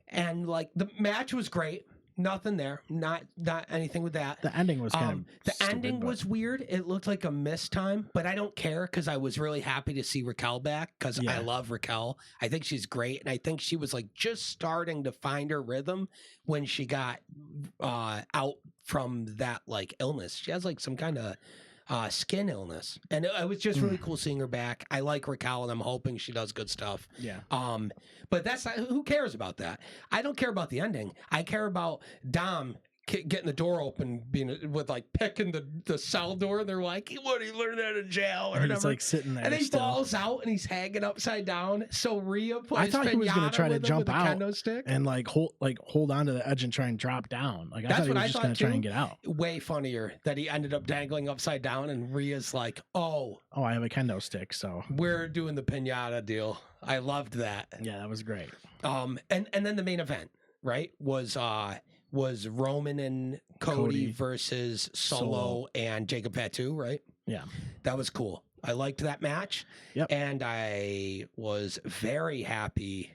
And like the match was great. Nothing there. Not anything with that. The ending was kind of the stupid, ending was weird. It looked like a missed time, but I don't care because I was really happy to see Raquel back because I love Raquel. I think she's great, and I think she was like just starting to find her rhythm when she got out from that like illness. She has like some kind of skin illness, and it was just really cool seeing her back. I like Raquel, and I'm hoping she does good stuff. Yeah. But that's not, who cares about that? I don't care about the ending. I care about Dom getting the door open, being with like picking the cell door, and they're like, "What? He learned that in jail?" Or and whatever. he's like sitting there, and he still. falls out, and he's hanging upside down. So Rhea plays. I thought he was going to try to jump out stick. and like hold on to the edge and try and drop down. Like I thought he was just going to try and get out. Way funnier that he ended up dangling upside down, and Rhea's like, "Oh, I have a kendo stick, so we're doing the piñata deal." I loved that. Yeah, that was great. And then the main event, right, was Roman and Cody versus Solo and Jacob Fatu, right? Yeah. That was cool. I liked that match. Yep. And I was very happy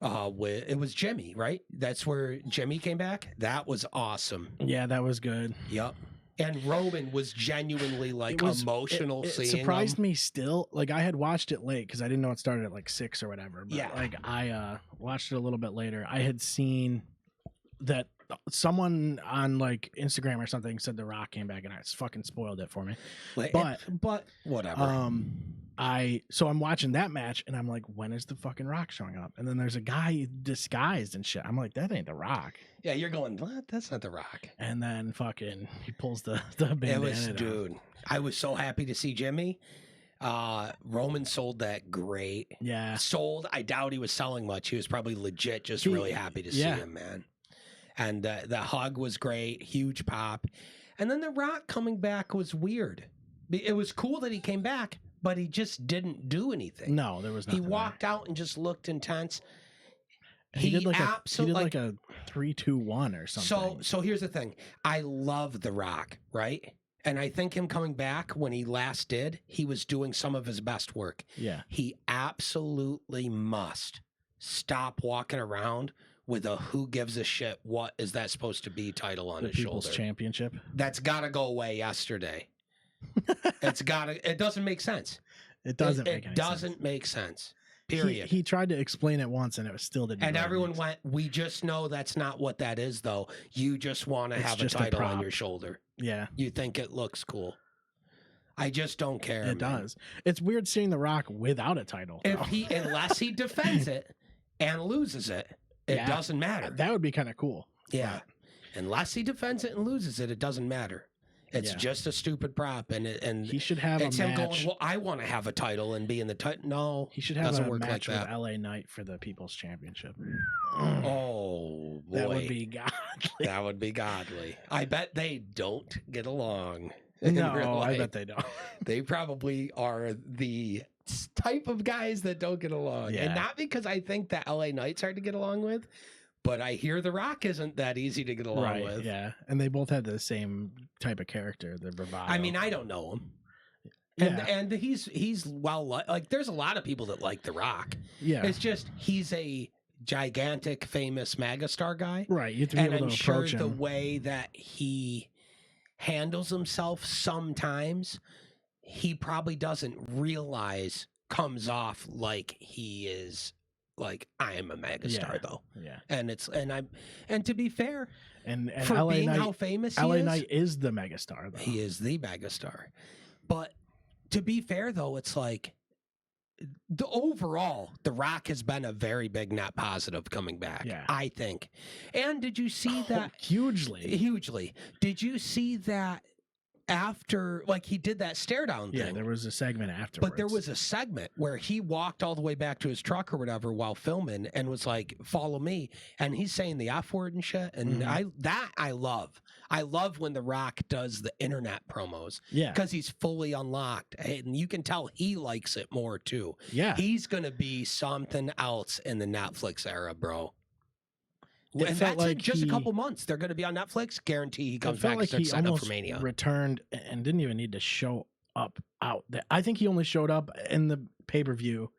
with it was Jimmy, right? That's where Jimmy came back. That was awesome. Yeah, that was good. Yep. And Roman was genuinely like emotional. It seeing surprised him. Me still. Like I had watched it late because I didn't know it started at like 6 or whatever. But like I watched it a little bit later. I had seen that someone on like Instagram or something said The Rock came back, and I fucking spoiled it for me. But whatever. So I'm watching that match, and I'm like, when is the fucking Rock showing up? And then there's a guy disguised and shit. I'm like, that ain't The Rock. Yeah, you're going, what? That's not The Rock. And then fucking he pulls the bandana. Dude, I was so happy to see Jimmy. Roman sold that great. Yeah. I doubt he was selling much. He was probably legit just really happy to see him, man. And the hug was great. Huge pop. And then The Rock coming back was weird. It was cool that he came back, but he just didn't do anything. No, there was nothing. He walked out and just looked intense. He did like a 3-2-1 or something. So here's the thing. I love The Rock, right? And I think him coming back when he last did, he was doing some of his best work. Yeah. He absolutely must stop walking around with a who gives a shit what is that supposed to be title on his People's shoulder. Championship. That's got to go away yesterday. It doesn't make sense. It doesn't make sense. Period. He tried to explain it once, and it still didn't. And everyone went, we just know that's not what that is, though. You just want to have a title on your shoulder. Yeah. You think it looks cool. I just don't care. It does. It's weird seeing The Rock without a title. Unless he defends it and loses it, it doesn't matter. That would be kind of cool. Yeah. Unless he defends it and loses it, it doesn't matter. It's just a stupid prop, and he should have it's a him match. going, well, I want to have a title and be in the title. No, he should have doesn't a work match like with that. LA Knight for the People's Championship. Oh boy, that would be godly. That would be godly. I bet they don't get along. No, I bet they don't. They probably are the type of guys that don't get along. Yeah. And not because I think the LA Knight's hard to get along with, but I hear The Rock isn't that easy to get along with. Yeah. And they both had the same type of character, the bravado. I mean, I don't know him. Yeah. And he's well, like there's a lot of people that like The Rock. Yeah. It's just he's a gigantic, famous megastar guy. Right. You have to be And able I'm to sure approach the him. way that he handles himself sometimes, he probably doesn't realize comes off like he is like, I am a megastar though. Yeah. And to be fair, And for LA being Knight, how famous LA he is, Knight is the megastar, though. he is the megastar. But to be fair though, it's like overall, The Rock has been a very big net positive coming back. Yeah. I think. And did you see that hugely? Hugely. Did you see that after, like, he did that stare down thing? Yeah, there was a segment afterwards. But there was a segment where he walked all the way back to his truck or whatever while filming and was like, "Follow me," and he's saying the F word and shit. And I love. I love when The Rock does the internet promos. Yeah, because he's fully unlocked, and you can tell he likes it more too. Yeah, he's gonna be something else in the Netflix era, bro. It And felt that's in like just a couple months. They're going to be on Netflix. Guarantee he comes back and starts setting up for Mania. Returned and didn't even need to show up out there. I think he only showed up in the pay-per-view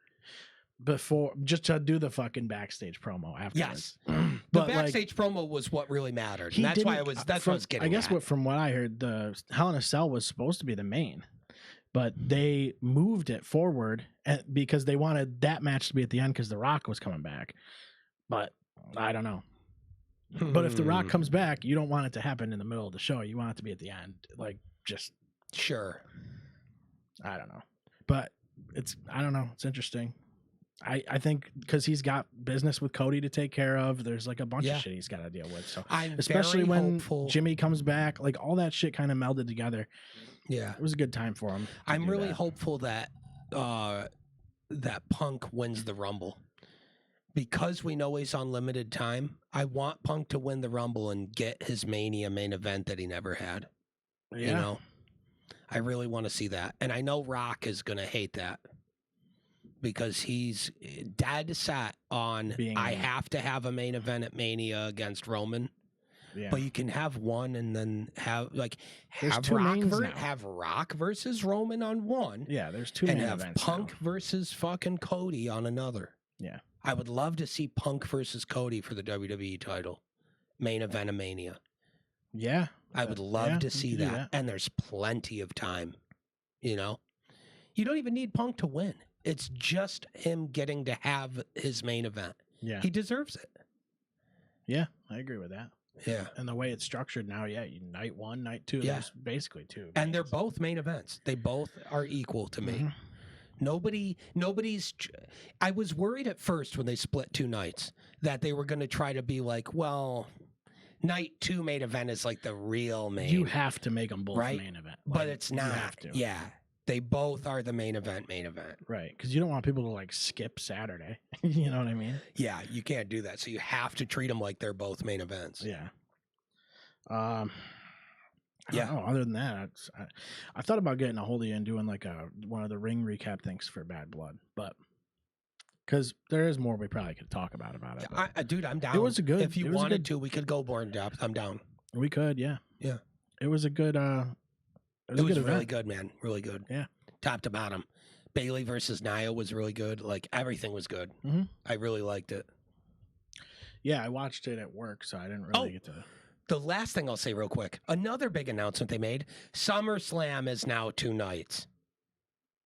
before, just to do the fucking backstage promo afterwards. Yes, the backstage promo was what really mattered. And that's why that's what I was getting. I guess at. from what I heard, the Hell in a Cell was supposed to be the main, but they moved it forward because they wanted that match to be at the end because The Rock was coming back. But I don't know. But if The Rock comes back, you don't want it to happen in the middle of the show. You want it to be at the end. Like, just... Sure. I don't know. But I don't know. It's interesting. I think because he's got business with Cody to take care of, there's like a bunch of shit he's got to deal with. So especially when Jimmy comes back, like all that shit kind of melded together. Yeah. It was a good time for him. I'm really hopeful that that Punk wins the Rumble. Because we know he's on limited time, I want Punk to win the Rumble and get his Mania main event that he never had. Yeah. You know? I really want to see that. And I know Rock is going to hate that because he's dead set on I have to have a main event at Mania against Roman. Yeah. But you can have one and then have Rock versus Roman on one. Yeah, there's two and main have events Punk now. versus fucking Cody on another. Yeah. I would love to see Punk versus Cody for the WWE title. Main event of Mania. Yeah. I would love to see that. And there's plenty of time. You know? You don't even need Punk to win. It's just him getting to have his main event. Yeah. He deserves it. Yeah, I agree with that. Yeah. And the way it's structured now, night one, night two, there's basically two. And they're both main events. They both are equal to me. Nobody's. I was worried at first when they split two nights that they were going to try to be like, well, night two main event is like the real main. You have to make them both main event, but it's not. You have to. Yeah, they both are the main event. Right, because you don't want people to like skip Saturday. You know what I mean? Yeah, you can't do that. So you have to treat them like they're both main events. Yeah. I don't know, other than that, I thought about getting a hold of you and doing like one of the ring recap things for Bad Blood, but because there is more we probably could talk about it. Yeah, dude, I'm down. It was a good. If you wanted to, we could go more in depth. I'm down. We could, yeah. It was a good. It was really good, man. Really good. Yeah, top to bottom. Bailey versus Nia was really good. Like everything was good. Mm-hmm. I really liked it. Yeah, I watched it at work, so I didn't really get to. The last thing I'll say real quick, another big announcement they made, SummerSlam is now 2 nights.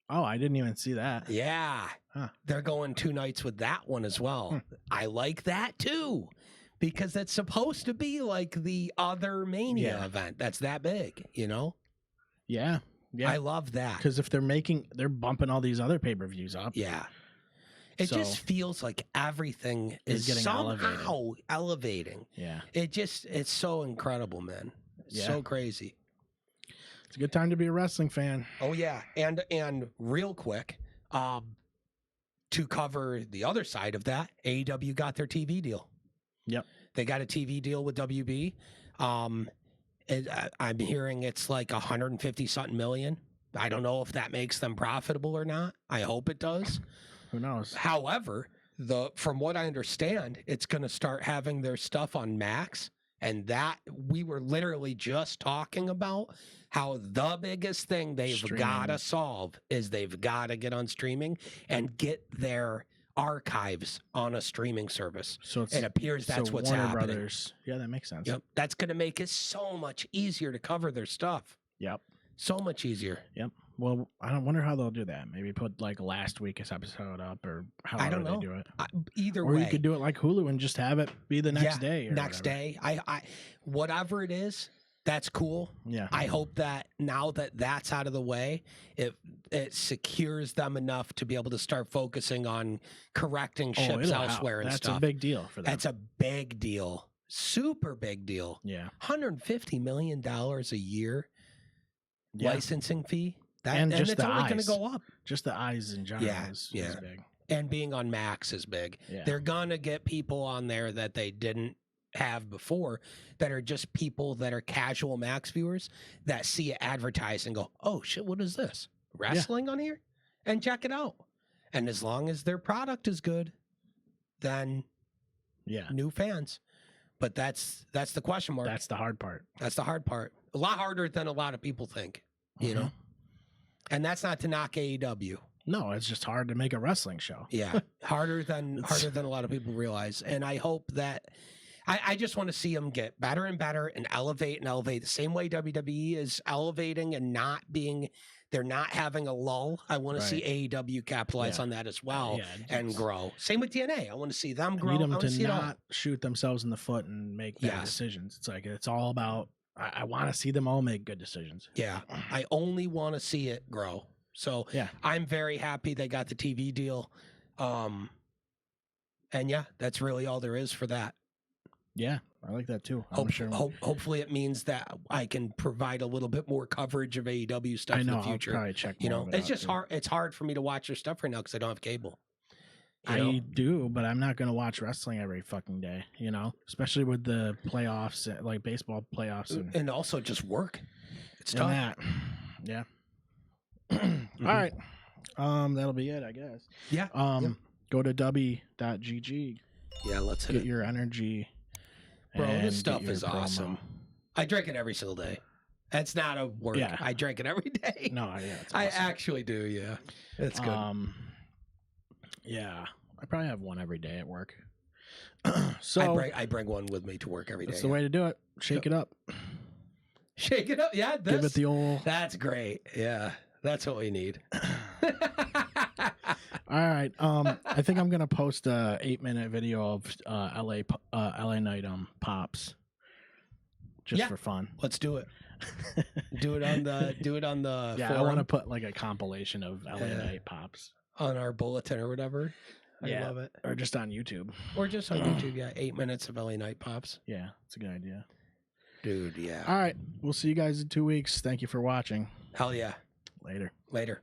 Oh, I didn't even see that. Yeah. Huh. They're going 2 nights with that one as well. I like that too, because that's supposed to be like the other Mania event. That's that big, you know? Yeah. Yeah. I love that. Because if they're bumping all these other pay-per-views up. Yeah. It just feels like everything is getting somehow elevating. Yeah. It's so incredible, man. It's so crazy. It's a good time to be a wrestling fan. Oh yeah. And real quick, to cover the other side of that, AEW got their TV deal. Yep. They got a TV deal with WB. I'm hearing it's like 150 something million. I don't know if that makes them profitable or not. I hope it does. Who knows? However, from what I understand, it's going to start having their stuff on Max. And that we were literally just talking about how the biggest thing they've got to solve is they've got to get on streaming and get their archives on a streaming service. So it appears that's what's Warner happening. Brothers. Yeah, that makes sense. Yep. That's going to make it so much easier to cover their stuff. Yep. So much easier. Yep. Well, I don't wonder how they'll do that. Maybe put like last week's episode up or however they do it. Either way. Or you could do it like Hulu and just have it be the next day. Or next day. Whatever it is, that's cool. Yeah. I hope that now that that's out of the way, it secures them enough to be able to start focusing on correcting ships elsewhere and stuff. That's a big deal for them. That's a big deal. Super big deal. Yeah. $150 million a year licensing fee. And it's only going to go up. Just the eyes in general is big. And being on Max is big. Yeah. They're going to get people on there that they didn't have before that are just people that are casual Max viewers that see it advertised and go, oh, shit, what is this? Wrestling on here? And check it out. And as long as their product is good, then new fans. But that's the question mark. That's the hard part. That's the hard part. A lot harder than a lot of people think, you know? And that's not to knock AEW. No, it's just hard to make a wrestling show. Yeah, harder than a lot of people realize. And I hope that I just want to see them get better and better and elevate the same way WWE is elevating and they're not having a lull. I want to see AEW capitalize on that as well and grow. Same with TNA. I want to see them grow. I need them to not shoot themselves in the foot and make bad decisions. It's like it's all about. I want to see them all make good decisions. Yeah, I only want to see it grow. So I'm very happy they got the TV deal. And that's really all there is for that. Yeah, I like that too. Hopefully it means that I can provide a little bit more coverage of AEW stuff in the future. I'll probably check it's just hard. It's hard for me to watch their stuff right now because I don't have cable. I do, but I'm not going to watch wrestling every fucking day, especially with the playoffs, like baseball playoffs. And also just work. It's tough. Yeah. All right. That'll be it, I guess. Yeah. Go to w.gg. Yeah, let's get your energy. Bro, this stuff is awesome. I drink it every single day. That's not a word. Yeah. I drink it every day. No, yeah. It's awesome. I actually do, yeah. It's good. Yeah, I probably have one every day at work. So I bring one with me to work every day. That's the way to do it. Shake it up. Shake it up. Yeah, give it the old. That's great. Yeah, that's what we need. All right. I think I'm gonna post a 8-minute video of LA Night Pops, just for fun. Let's do it. do it on the. Yeah, forum. I want to put like a compilation of LA Night Pops on our bulletin or whatever. I love it. Or just on YouTube. Or just on YouTube, 8 minutes of LA Night Pops. Yeah, it's a good idea. Dude, yeah. All right. We'll see you guys in 2 weeks. Thank you for watching. Hell yeah. Later. Later.